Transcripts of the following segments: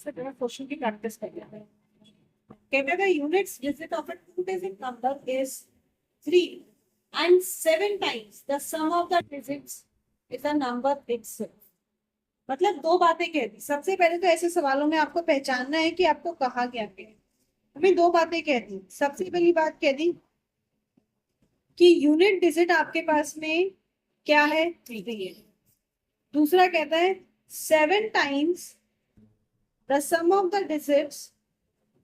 से पहले क्वेश्चन की प्रैक्टिस कर लेते हैं। कहते हैं units digit of a to digit number is 3 and 7 times the sum of the digits is a number itself। मतलब दो बातें कह दी। सबसे पहले तो ऐसे सवालों में आपको पहचानना है कि आपको कहा क्या है। अभी दो बातें कह दी। सबसे पहली बात कह दी कि यूनिट डिजिट आपके पास में क्या है, 3 है। दूसरा कहता है 7 times the sum of the digits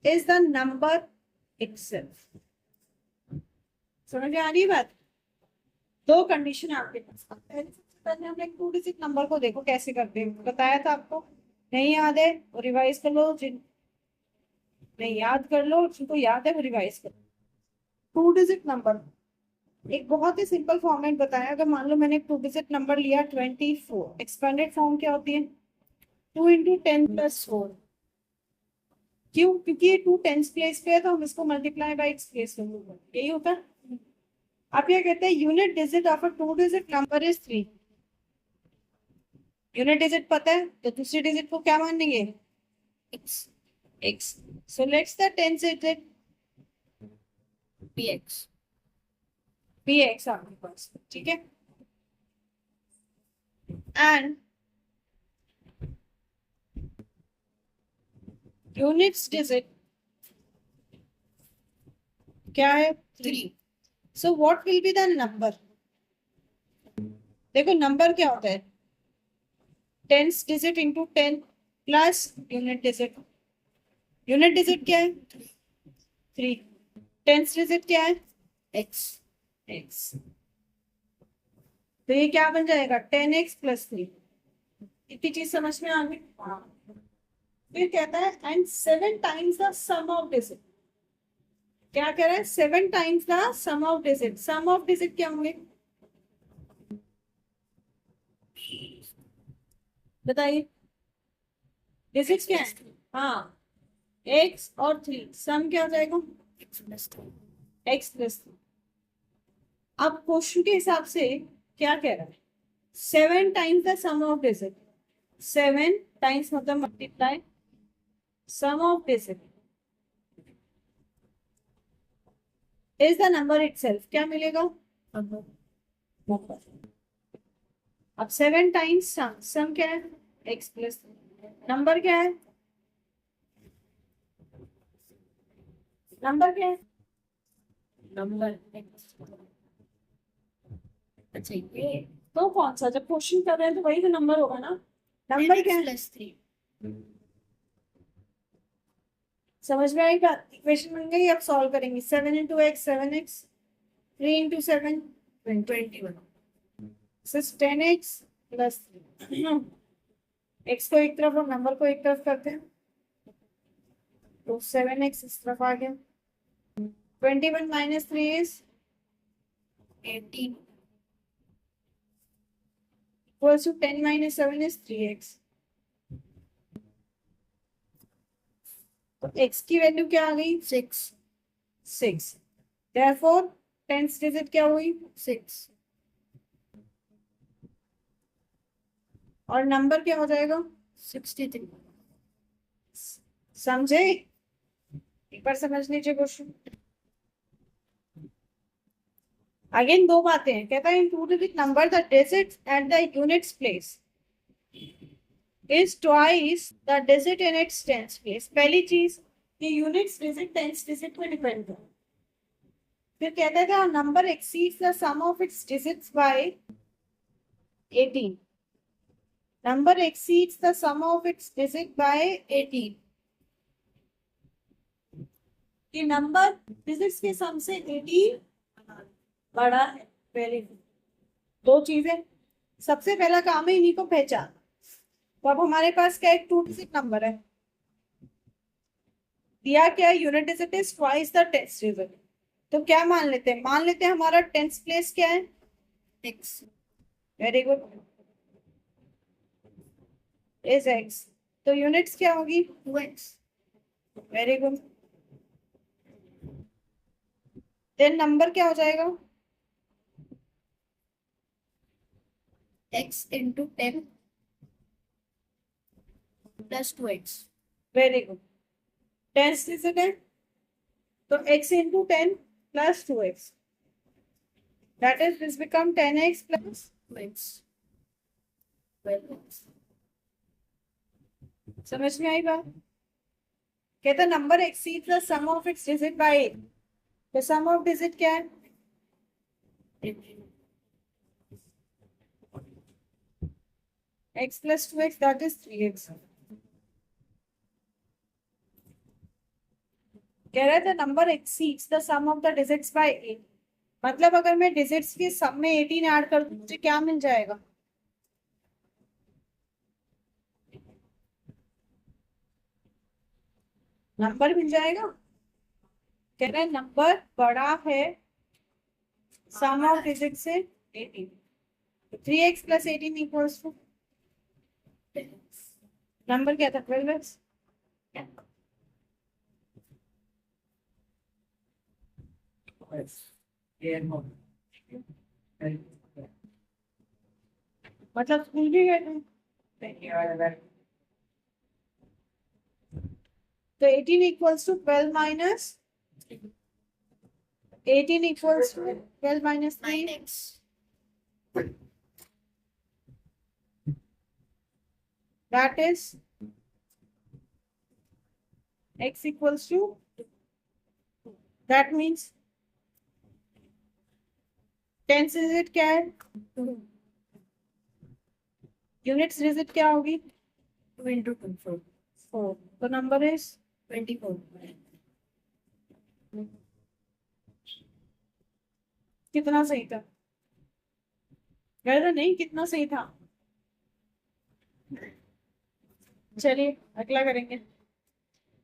is the number itself। समझ में आ रही बात? दो कंडीशन आपके पास। पहले हम एक 2 डिजिट नंबर को देखो कैसे करते हैं, बताया था आपको। नहीं याद है वो रिवाइज कर लो, जिन नहीं याद कर लो, जिनको याद है वो रिवाइज कर लो। 2 डिजिट नंबर एक बहुत ही सिंपल फॉर्मेट बताया। अगर मान लो मैंने 2 डिजिट नंबर लिया 24, एक्सपेंडेड फॉर्म क्या होती है? 2 इंटू 10 प्लस 4। क्यों? क्योंकि ये 2 टेंस प्लेस पे है तो हम इसको मल्टीप्लाई बाई इट्स प्लेस कर लेंगे, यही होता है। आप ये कहते हैं unit digit of a 2 digit number is 3। Unit digit पता है तो दूसरी डिजिट को क्या मान लेंगे? x। x so let's the 10 digit px। px आपके पास, ठीक है। एंड यूनिट्स डिजिट क्या है? 3। So what will be the number? देखो नंबर क्या होता है? Tens digit into 10 plus unit digit. Unit digit क्या है? 3। टेंस डिजिट क्या है? x। x तो ये क्या बन जाएगा? 10x plus 3। इतनी चीज समझ में आ गई? फिर कहता है and 7 times the sum of digit. क्या कह रहा है? 7 times the sum of digit. Sum of digit क्या होंगे बताइए? डिजिट क्या है? हाँ, x और 3। सम क्या हो जाएगा? x plus 3। अब क्वेश्चन के हिसाब से क्या कह रहा है? 7 times the sum of digit. 7 times मतलब multiply sum of digit is the number itself. क्या मिलेगा? नंबर। अब 7 टाइम्स सम, सम क्या है? x प्लस, नंबर क्या है? नंबर क्या है? Number x। अच्छा ये तो कौन सा, जब क्वेश्चन कर रहे हैं तो वही तो नंबर होगा ना। नंबर क्या है? प्लस 3। समझ में आई बात? इक्वेशन बन गई। अब सॉल्व करेंगे। 7 into x 7x, 3 into 7 21, 10x plus 3। X को एक तरफ और नंबर को एक तरफ करते हैं तो 7x इस तरफ आ गया। 21 minus 3 is 18 equals to 10 minus 7 is 3x। तो x की वैल्यू क्या आ गई? 6। therefore टेंस डिजिट क्या हुई? 6। और नंबर क्या हो जाएगा? 63। समझे? एक बार समझ लीजिए क्वेश्चन। अगेन दो बातें हैं। कहता है in two digit number the digits at the units place is twice the digit in its tens place। पहली चीज कि यूनिट्स डिजिट टेंस डिजिट पे डिपेंड है। फिर कहता था number exceeds the sum of its digits by 18। Number exceeds the sum of its digit by 18 कि number digits के सम से 18 बड़ा है। Very good. दो चीजें। सबसे पहला काम है इन्हीं को पहचान। तो अब हमारे पास क्या एक 2 डिजिट नंबर है, दिया क्या है? Unit digit is twice the tens digit. तो क्या मान लेते हैं? मान लेते हैं हमारा टेंस प्लेस क्या है? x। Very good. Is x। तो यूनिट्स क्या होगी? 2x। Very good. Then number क्या हो जाएगा? x into 10 plus 2x। Very good. 10th digit है तो x into 10 plus 2x. That is, this become 10x plus x. समझ में आई बात? कहता number exceed the sum of its digit by 8. तो सम ऑफ डिजिट क्या है? x plus 2x, that is 3x. कह रहा था number exceeds the sum of the digits by 8. मतलब अगर मैं डिजिट्स के सम में 18 ऐड कर दूं मुझे क्या मिल जाएगा? नंबर मिल जाएगा। कह रहा है नंबर बड़ा है सम ऑफ डिजिट से 18. 3x plus 18 equals to number क्या था? 12x. मतलब स्कूल भी गए थे तो 18 equals to 12 minus 18 equals to 12 minus 9x. That is x equals to, that means tens digit क्या है? यूनिट्स डिजिट क्या होगी? 2 into 2 4. तो नंबर इज 24. कितना सही था? गलत नहीं, कितना सही था? चलिए अगला करेंगे.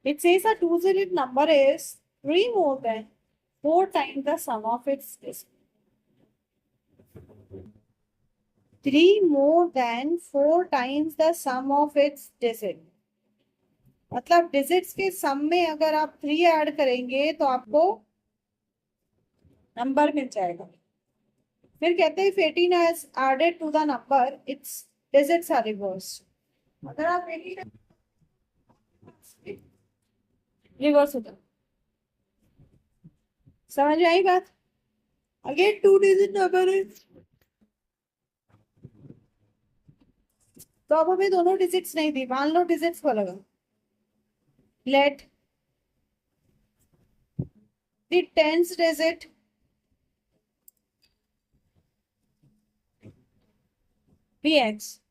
It says a two-digit number is 3 more than 4 times the sum of its digits. 3 more than 4 times the sum of its digit. मतलब डिजिट्स के सम में अगर आप 3 ऐड करेंगे तो आपको नंबर मिल जाएगा. फिर कहते हैं if 18 is added to the number its digits are reversed. अगर आप 18 रिवर्स होता. समझ आई बात? अगेन 2 डिजिट नंबर है तो अब हमें दोनों डिजिट्स नहीं दी. मान लो डिजिट्स को लगा. Let the tens digit be X.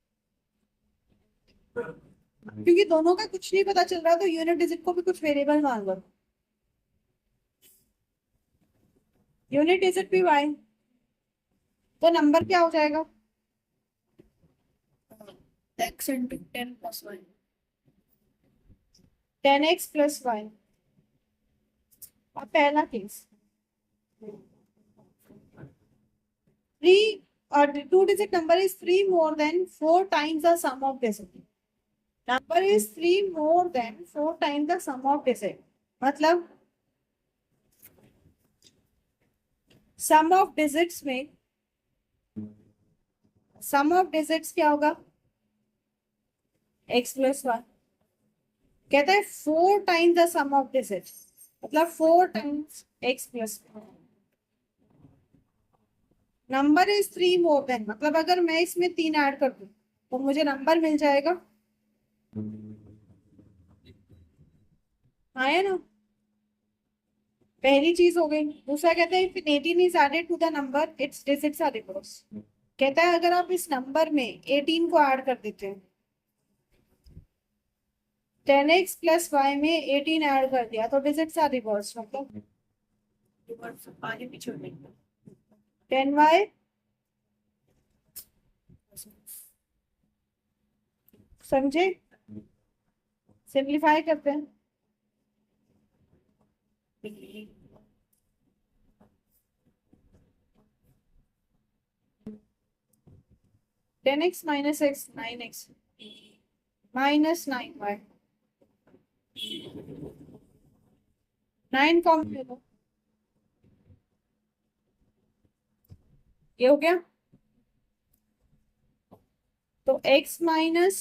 क्योंकि दोनों का कुछ नहीं पता चल रहा तो यूनिट डिजिट को भी कुछ वेरिएबल मान लो. यूनिट डिजिट भी वाई तो नंबर क्या हो जाएगा? x into 10 plus y. 10x plus y. अब पहला case 3 or 2 digit number is 3 more than 4 times the sum of digit. Number is 3 more than 4 times the sum of digit. मतलब sum of digits में sum of digits क्या होगा? x plus 1. कहता है 4 times the sum of digits. मतलब 4 times x plus 1. Number is 3 more than, मतलब अगर मैं इसमें 3 ऐड कर दूं तो मुझे नंबर मिल जाएगा. आया ना? पहली चीज हो गई. दूसरा कहता है if 18 is added to the number its digits are reversed. कहता है अगर आप इस नंबर में 18 को ऐड कर देते हैं 10x प्लस y में 18 ऐड कर दिया तो डिजिट्स आर रिवर्स. मतलब आगे पीछे 10y समझे? सिंप्लीफाई करते हैं. 10x minus x 9x minus 9y. 9 common ले लो. ये हो गया. तो x माइनस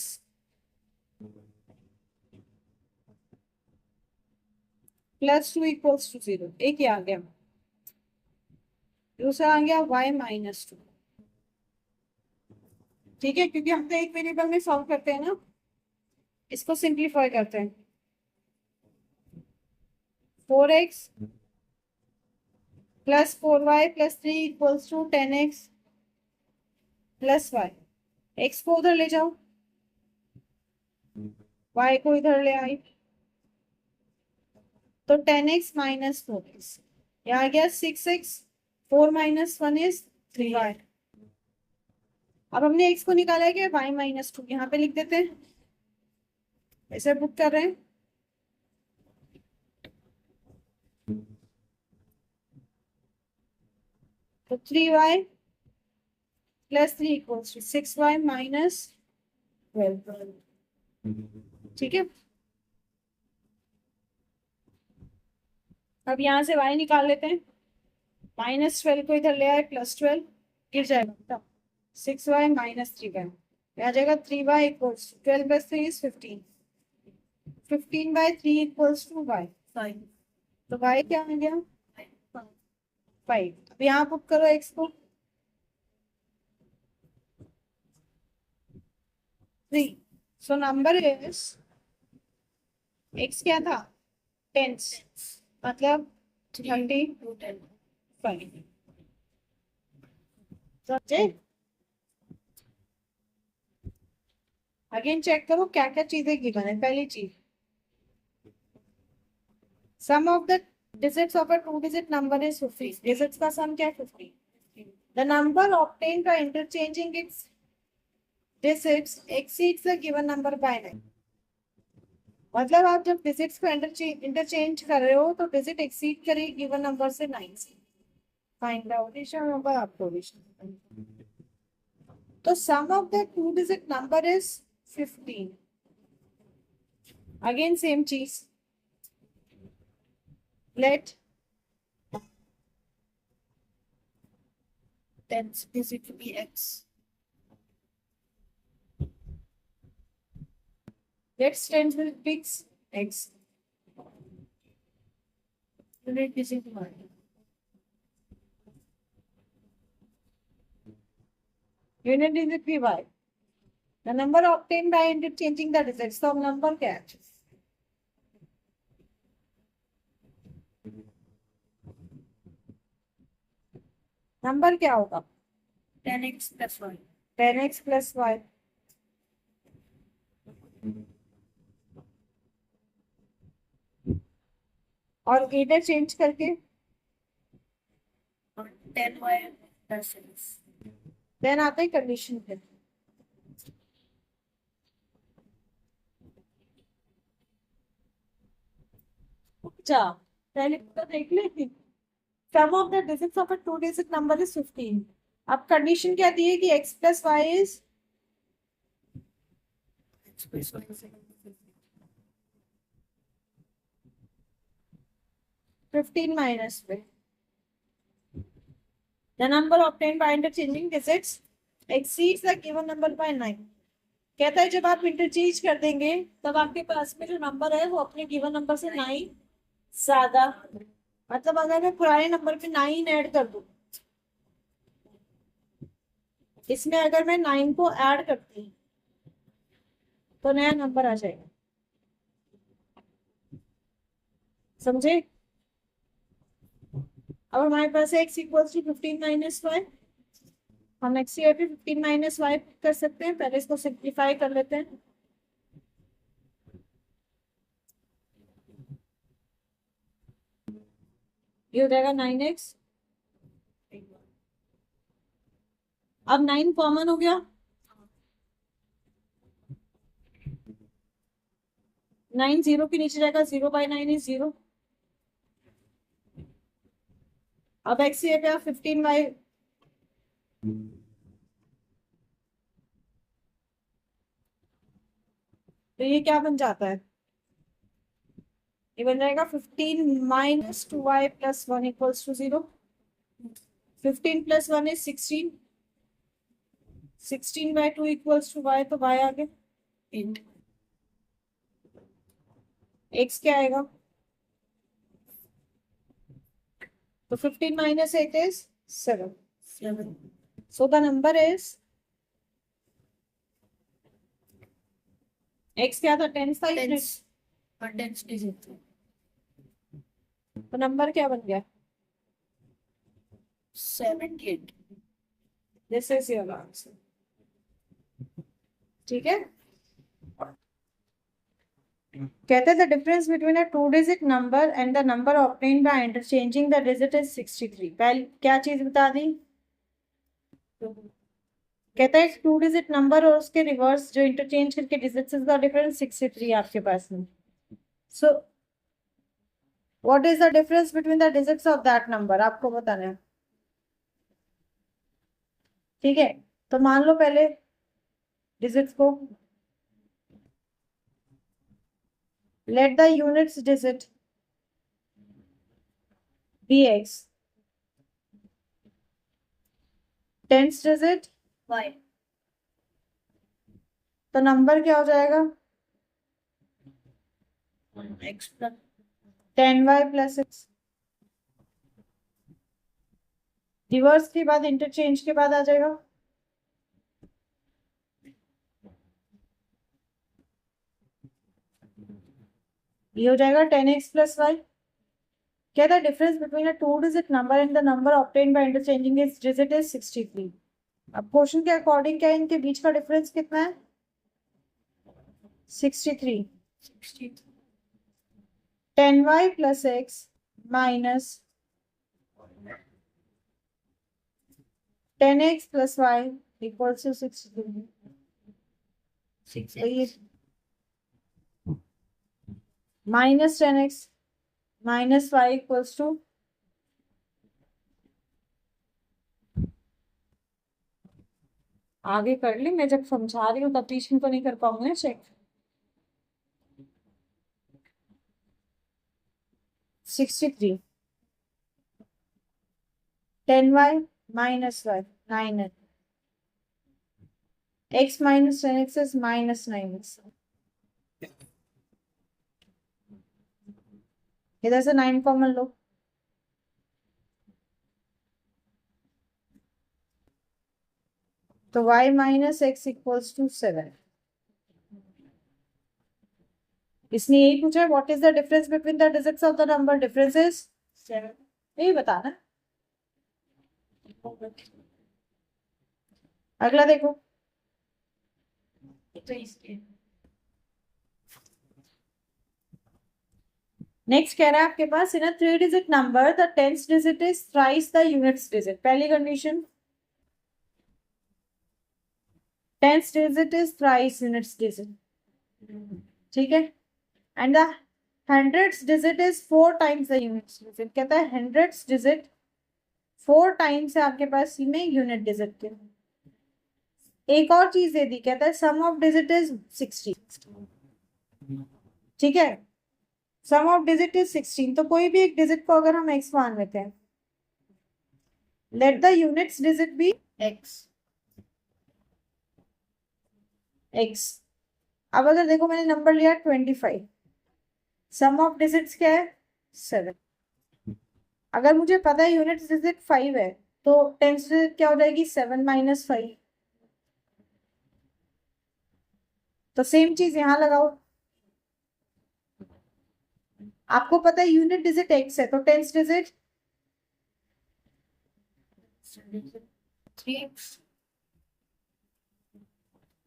+2 इक्वल्स टू 0, एक ही आ गया। दूसरा आ गया y-2। ठीक है, क्योंकि हम तो एक वेरिएबल में सॉल्व करते हैं ना, इसको सिंप्लीफाई करते हैं। 4x + 4y + 3 equals to 10x + y। x को उधर ले जाओ, y को इधर ले आई, तो 10x - 4x, यहाँ आ गया 6x। 4 - 1 is 3y। अब हमने x को निकाला है कि y-2, यहाँ पे लिख देते हैं, ऐसे बुक कर रहे हैं। तो 3y + 3 इक्वल्स टू 6y - 12। ठीक है, अब यहाँ से y निकाल लेते हैं। -12 को इधर ले आए, +12 गिर जाएगा, 6y - 3y आ जाएगा। 3y equals to 12 + 3 is 15। 15/3 equals to y 5। तो y क्या आ गया? 5। अब यहाँ पुट करो x को, 3। सो नंबर इज, x क्या था? 10, मतलब 35। समझे? अगेन चेक करो क्या क्या चीजें गिवन है। पहली चीज, sum of the digits of a 2-digit number is 50। Digits का सम क्या है? 50। The number obtained by interchanging its digits exceeds the given number by 9। मतलब आप जब डिजिट्स को इंटरचेंज कर रहे हो तो डिजिट एक्सीड करेगी गिवन नंबर से 9 से। फाइंड आउट होगा आपको। तो sum of the 2-digit number is 15। Again same चीज, let 10th digit be x. Let's 10th digit be x. Unit digit y. Unit digit be y. The number obtained by interchanging the digits. तो number क्या है? Number क्या होगा? 10x + y। 10x + y। और interchange करके 10y + x। Then आता है condition फिर। अच्छा, पहले तो देख लेती। Sum of the digits of a 2-digit number is 15। अब कंडीशन क्या दी है कि x + y इज 15 minus में। The number obtained by interchanging digits exceeds the given number by 9। कहता है जब आप इंटरचेंज कर देंगे तब आपके पास में जो नंबर है वो अपने गिवन नंबर से 9 ज्यादा। मतलब अगर मैं पुराने नंबर पे 9 ऐड कर दूं, इसमें अगर मैं 9 को ऐड करती हूँ तो नया नंबर आ जाएगा। समझे? अब हमारे पास है x = 15 - y। हम x पे 15 - y कर सकते हैं। पहले इसको सिंप्लीफाई कर लेते हैं। ये हो जाएगा 9x। अब 9 कॉमन हो गया, 9 0 के नीचे जाएगा, 0/9 इज 0। अब x ये क्या? 15y। तो ये क्या बन जाता है? ये बन जाएगा 15 - 2y + 1 = 0। 15 + 1 इज 16। 16/2 = y, तो y आ गया 8। x क्या आएगा? तो 15 minus 8 is 7. 7. So the number is x क्या था? 10 था यूनिट, और 10 डिजिट। तो नंबर क्या बन गया? 78. This is your answer. ठीक है, कहते हैं the difference between a 2 digit number and the number obtained by interchanging the digit is 63। पहले क्या चीज बता दी? कहता है 2 डिजिट नंबर और उसके रिवर्स जो इंटरचेंज करके डिजिट्स का डिफरेंस 63 आपके पास में। So what is the difference between the digits of that number, आपको बताना है। ठीक है, तो मान लो पहले डिजिट्स को, let the units digit be x, tens digit y, तो नंबर क्या हो जाएगा? x plus 10y plus x। Reverse के बाद इंटरचेंज के बाद आ जाएगा ये हो जाएगा 10x plus y। क्या था difference between a 2 digit number and the number obtained by interchanging it's digit is 63। अब क्वेश्चन के अकॉर्डिंग क्या है, इनके बीच का डिफरेंस कितना है? 63। 10y plus x minus 10x plus y equals to 63। तो ये minus 10x minus y equals to आगे कर ली, मैं जब समझा रही हूँ तब बीच में तो नहीं कर पाऊंगा check. 63 10y minus y 9 x minus 10x is minus 9x। इधर से 9 कॉमन लो, तो y minus x equals to 7। इसने यही पूछा है what is the difference between the digits of the number, difference is 7। यही बताना। अगला देखो, नेक्स्ट कह रहा है आपके पास in a 3 digit number the 10th digit is thrice the units digit. पहली condition 10th digit is thrice units digit, ठीक है। And the 100th digit is 4 times the units digit. कहता है 100th डिजिट 4 टाइम्स है आपके पास में unit digit के। एक और चीज दे दी, कहता है सम ऑफ डिजिट इज 60, ठीक है। सम ऑफ डिजिट इज 16, तो कोई भी एक डिजिट को अगर हम x मान लेते हैं, let the units digit be x। अब अगर देखो मैंने नंबर लिया 25, सम ऑफ डिजिट्स क्या है? 7। अगर मुझे पता है यूनिट्स डिजिट 5 है, तो 10th डिजिट क्या हो जाएगी? 7 minus 5। तो सेम चीज यहां लगाओ, आपको पता है यूनिट डिजिट x है, तो 10th digit 3x।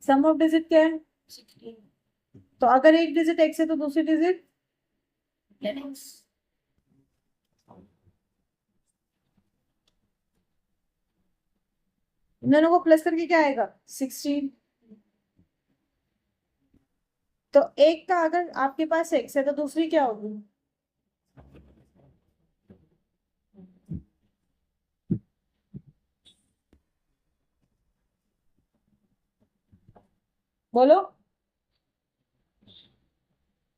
Some of digit क्या है? 16। तो अगर एक डिजिट x है तो दूसरी डिजिट 10x। इन दोनों को प्लस करके क्या आएगा? 16। तो एक का अगर आपके पास x है तो दूसरी क्या होगी? बोलो।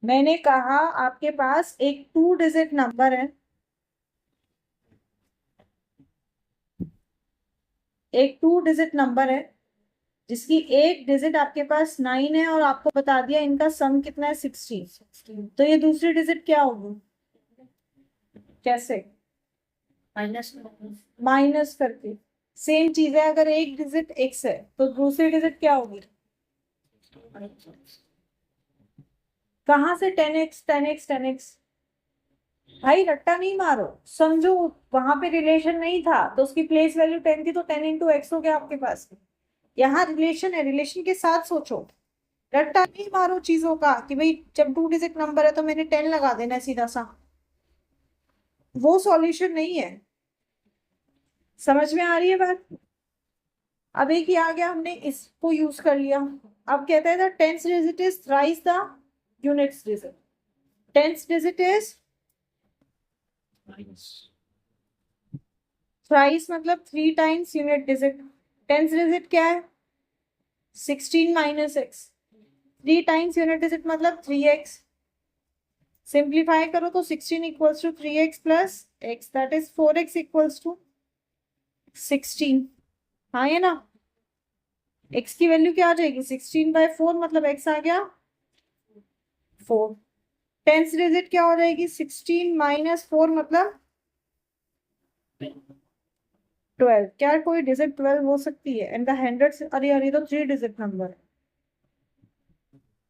मैंने कहा आपके पास एक 2 डिजिट नंबर है, एक 2 डिजिट नंबर है जिसकी एक डिजिट आपके पास 9 है और आपको बता दिया इनका सम कितना है? 16। तो ये दूसरी डिजिट क्या होगी? कैसे? माइनस करके। सेम चीज है, अगर एक डिजिट x है तो दूसरी डिजिट क्या होगी? कहाँ से 10x 10x 10x? भाई रट्टा नहीं मारो, समझो वहां पे रिलेशन नहीं था तो उसकी प्लेस वैल्यू 10 थी तो 10 इंटू एक्स हो गया आपके पास। यहाँ रिलेशन है, रिलेशन के साथ सोचो, रट्टा नहीं मारो चीजों का कि भाई जब 2 डिजिट नंबर है तो मैंने 10 लगा देना है सीधा सा। वो सॉल्यूशन नहीं है। समझ में आ रही है बात? अब एक ही आ गया, हमने इसको यूज कर लिया। अब कहता है the tenth digit is thrice the units digit. Tenth digit is thrice मतलब 3 times unit digit. Tenth digit क्या है? 16 minus X. 3 times unit digit मतलब 3x। सिंप्लीफाई करो तो 16 equals to 3x plus x, that is 4x equals to 16। हाँ ये ना, x की वैल्यू क्या आ जाएगी? 16/4 मतलब x आ गया 4। टेंथ डिजिट क्या हो जाएगी? 16 माइनस 4 मतलब 12। क्या कोई डिजिट 12 हो सकती है? एंड द हंड्रेड, अरे अरे तो 3 डिजिट नंबर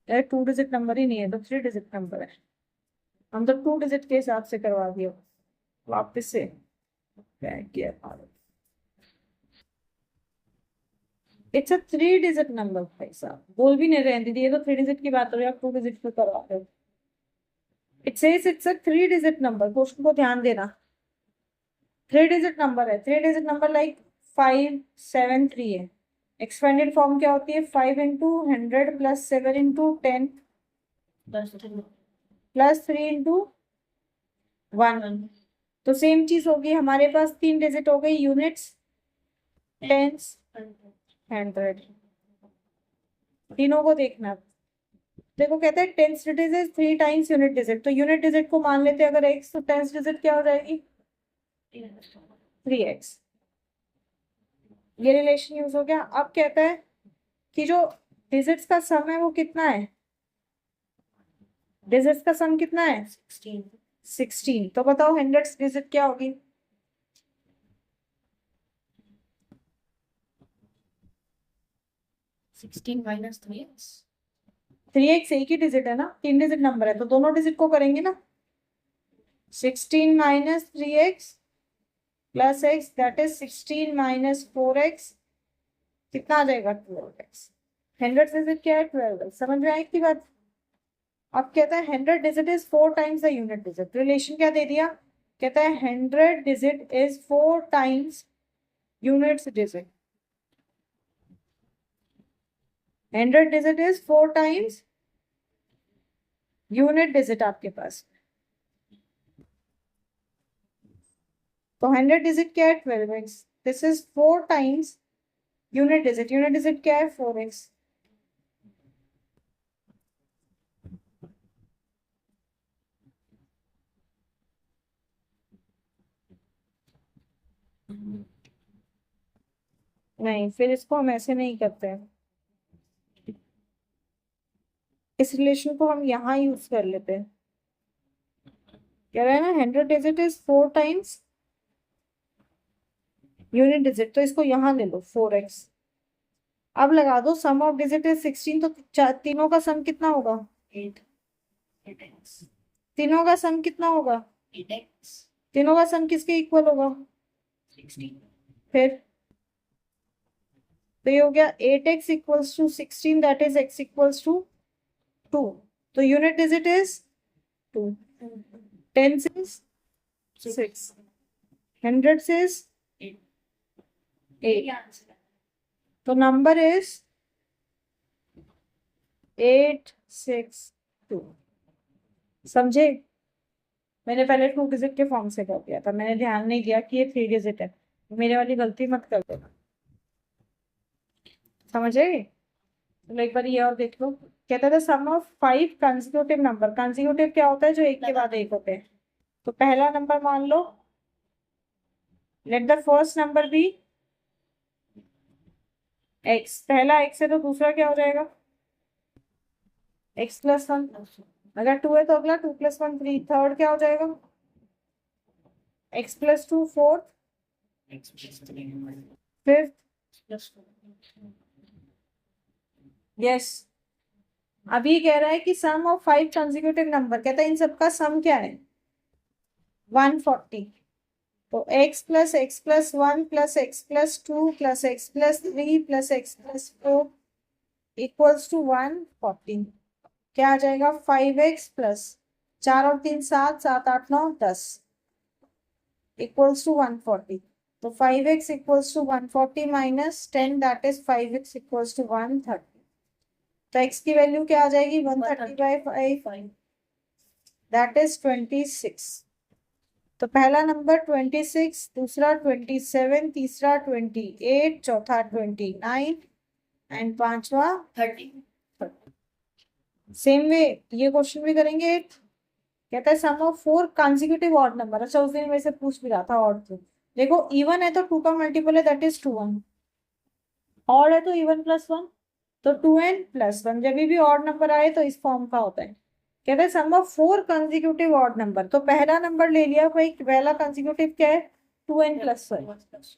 है, 2 डिजिट नंबर ही नहीं है तो 3 डिजिट नंबर है। हम तो 2 डिजिट के हिसाब से करवा दिया वापस से। It's a 3 digit number. भाई साहब बोल भी नहीं रहे दीदी, ये तो 3 डिजिट की बात हो रही है, आप 2 डिजिट पे करवा रहे हो। It says it's a 3 digit number, question को ध्यान देना। 3 डिजिट नंबर है, 3 डिजिट नंबर लाइक 573 है। एक्सपेंडेड फॉर्म क्या होती है? 5 into 100 plus 7 into 10 plus 3 into 1। तो सेम चीज होगी, हमारे पास 3 डिजिट हो गई, यूनिट्स, टेंस, 100। तीनों को देखना। देखो कहते हैं tens digit is 3 times unit digit, तो यूनिट डिजिट को मान लेते हैं अगर x, तो टेंस डिजिट क्या हो जाएगी? 3x। ये रिलेशन यूज हो गया। अब कहता है कि जो डिजिट्स का सम है वो कितना है? डिजिट्स का सम कितना है? 16। तो बताओ हंड्रेड्स डिजिट क्या होगी? 16 माइनस 3x। 3x एक ही डिजिट है ना, 3 डिजिट नंबर है तो दोनों डिजिट को करेंगे ना। 16 minus 3x plus x, that is 16 minus 4x। कितना आ जाएगा? 12x। हंड्रेड डिजिट क्या है? 12। समझ में आई की बात? अब कहता है hundred digit is 4 times the unit digit. Relation क्या दे दिया? कहता है hundred digit is 4 times units digit. Hundred digit is 4 times unit digit आपके पास। तो हंड्रेड डिजिट क्या है? 12x। This is 4 times unit digit. Unit digit क्या है? 4x। नहीं, फिर इसको हम ऐसे नहीं करते हैं, इस रिलेशन को हम यहाँ यूज कर लेते हैं। कह रहा है ना hundred digit is 4 times unit digit, तो इसको यहाँ ले लो 4x। अब लगा दो सम ऑफ डिजिट इज 16, तो तीनों का सम कितना होगा? 8x। तीनों का सम कितना होगा? 8x। तीनों का सम किसके इक्वल होगा? 16। फिर तो ये हो गया 8x equals to 16, that is x equals to 2। तो unit digit is 2, tens is 6, hundreds is 8। तो नंबर इज 862। समझे? मैंने पहले 2 डिजिट के फॉर्म से कर दिया था, मैंने ध्यान नहीं दिया कि ये 3 डिजिट है। मेरे वाली गलती मत कर देना। समझे? चलो एक बार ये और देख लो। कहता था सम ऑफ 5 कंसेक्यूटिव नंबर। कंसेक्यूटिव क्या होता है? जो एक के बाद एक होते हैं। तो पहला नंबर मान लो, let the first number be x। पहला x है तो दूसरा क्या हो जाएगा? x+1। अगर 2 है तो अगला 2+1 3। थर्ड क्या हो जाएगा? x plus 2 fourth, X plus 3 fifth, plus 4. Yes. अभी कह रहा है कि सम ऑफ 5 कंसेक्यूटिव नंबर, कहता है इन सबका सम क्या है 140। तो x plus X plus 1 plus X plus 2 plus X plus 3 plus X plus 4 equals to 140। क्या आ जाएगा 5x प्लस 4 और 3 7, 7 8 9 10 इक्वल्स टू 140। तो 5x equals to 140 minus 10 that is 5x equals to 130। तो x की वैल्यू क्या आ जाएगी 130/5 दैट इज 26। तो पहला नंबर 26, दूसरा 27, तीसरा 28, चौथा 29 एंड पांचवा 30. सेम वे ये क्वेश्चन भी करेंगे। कहता है सम ऑफ 4 कंसेक्यूटिव ऑड नंबर। अच्छा उस दिन मेरे से पूछ भी रहा था ऑड तो देखो इवन है तो 2 का मल्टीपल है दैट इज 2n, ऑड है तो इवन प्लस 1, तो 2n प्लस 1 जब भी ऑड नंबर आए तो इस फॉर्म का होता है। कहते हैं सम ऑफ 4 कंसेक्यूटिव ऑड नंबर। तो पहला नंबर ले लिया भाई, पहला कंसेक्यूटिव क्या है 2n प्लस 1।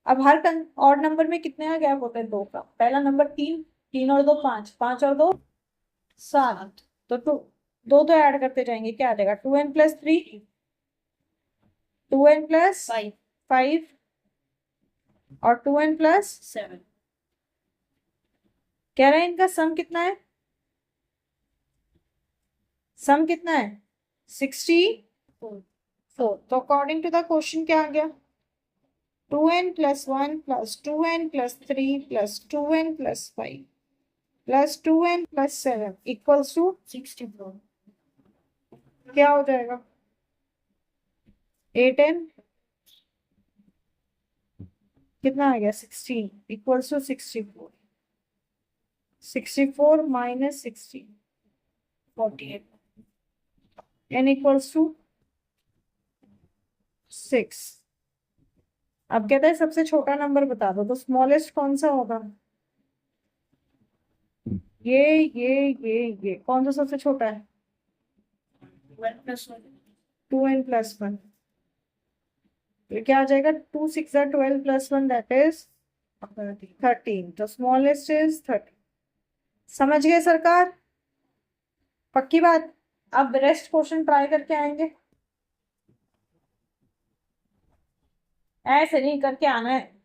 अब हर ऑड नंबर में कितने का गैप होता है 2 का। पहला नंबर 3, 3 और 2 5, 5 और 2 7, तो 2 2 तो ऐड करते जाएंगे क्या आ जाएगा 2n प्लस 3, 2n प्लस 5, 5 और 2n प्लस 7. कह रहे हैं इनका सम कितना है, सम कितना है 64। तो अकॉर्डिंग टू द क्वेश्चन क्या आ गया 2n plus 1 plus 2n plus 3 plus 2n plus 5 plus 2n plus 7 equals to 64. क्या हो जाएगा 8n कितना आ गया 16 equals to 64। 64 minus 16 48 n equals to 6। अब कहता है सबसे छोटा नंबर बता दो, तो स्मॉलेस्ट कौन सा होगा ये कौन सा सबसे छोटा है 1 plus 1. 2n plus 1। तो क्या आ जाएगा 2 6 12 प्लस 1 दैट इज 13। तो स्मॉलेस्ट इज 13। समझ गए सरकार, पक्की बात। अब रेस्ट क्वेश्चन ट्राई करके आएंगे, ऐसे नहीं करके आना है।